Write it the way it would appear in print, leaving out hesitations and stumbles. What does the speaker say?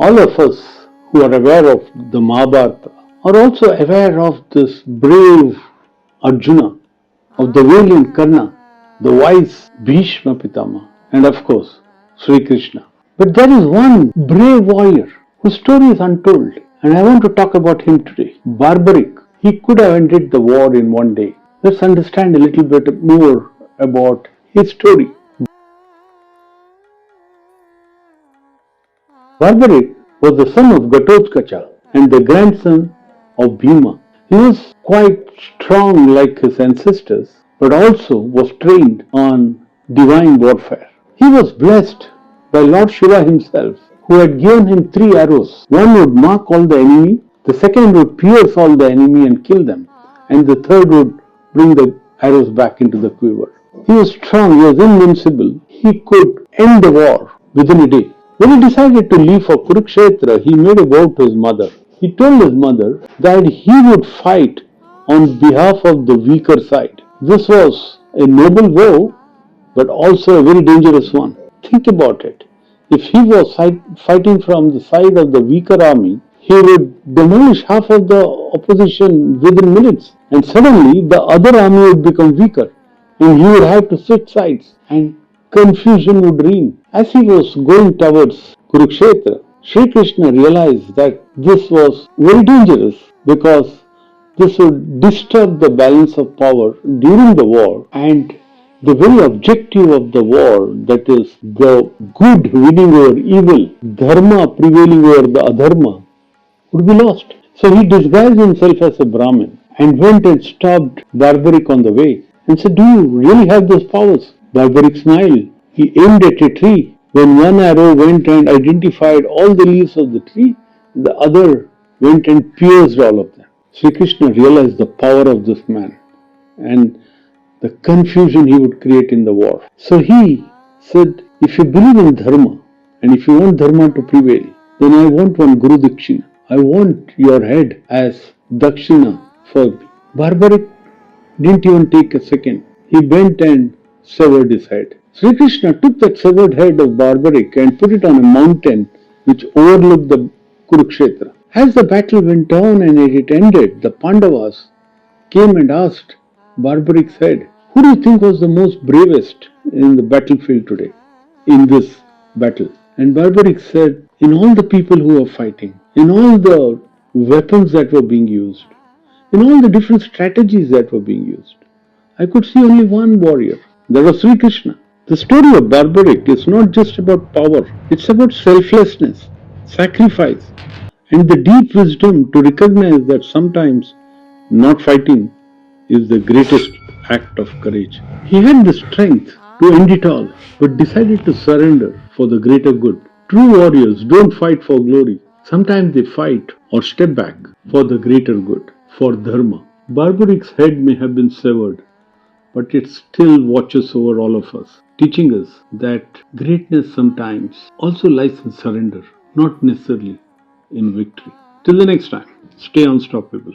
All of us who are aware of the Mahabharata are also aware of this brave Arjuna, of the valiant Karna, the wise Bhishma Pitama, and of course Shri Krishna. But there is one brave warrior whose story is untold, and I want to talk about him today. Barbarik. He could have ended the war in one day. Let's understand a little bit more about his story. Barbarik was the son of Ghatotkacha and the grandson of Bhima. He was quite strong like his ancestors, but also was trained on divine warfare. He was blessed by Lord Shiva himself, who had given him 3 arrows. One would mark all the enemy, the second would pierce all the enemy and kill them, and the third would bring the arrows back into the quiver. He was strong, he was invincible. He could end the war within a day. When he decided to leave for Kurukshetra, he made a vow to his mother. He told his mother that he would fight on behalf of the weaker side. This was a noble vow, but also a very dangerous one. Think about it. If he was fighting from the side of the weaker army, he would demolish half of the opposition within minutes, and suddenly the other army would become weaker, and he would have to switch sides, and confusion would reign. As he was going towards Kurukshetra, Shri Krishna realized that this was very dangerous because this would disturb the balance of power during the war, and the very objective of the war, that is the good winning over evil, Dharma prevailing over the Adharma, would be lost. So he disguised himself as a Brahmin and went and stopped Barbarik on the way and said, "Do you really have those powers?" Barbarik smiled. He aimed at a tree. When one arrow went and identified all the leaves of the tree, the other went and pierced all of them. Sri Krishna realized the power of this man and the confusion he would create in the war. So he said, if you believe in Dharma and if you want Dharma to prevail, then I want one Guru Dakshina. I want your head as Dakshina for me. Barbarik didn't even take a second. He bent and severed his head. Sri Krishna took that severed head of Barbarik and put it on a mountain which overlooked the Kurukshetra. As the battle went on and it ended, the Pandavas came and asked Barbarik's head, "Who do you think was the most bravest in the battlefield today, in this battle?" And Barbarik said, "In all the people who were fighting, in all the weapons that were being used, in all the different strategies that were being used, I could see only one warrior. That was Sri Krishna." The story of Barbarik is not just about power, it's about selflessness, sacrifice, and the deep wisdom to recognize that sometimes not fighting is the greatest act of courage. He had the strength to end it all, but decided to surrender for the greater good. True warriors don't fight for glory. Sometimes they fight or step back for the greater good, for Dharma. Barbarik's head may have been severed, but it still watches over all of us, teaching us that greatness sometimes also lies in surrender, not necessarily in victory. Till the next time, stay unstoppable.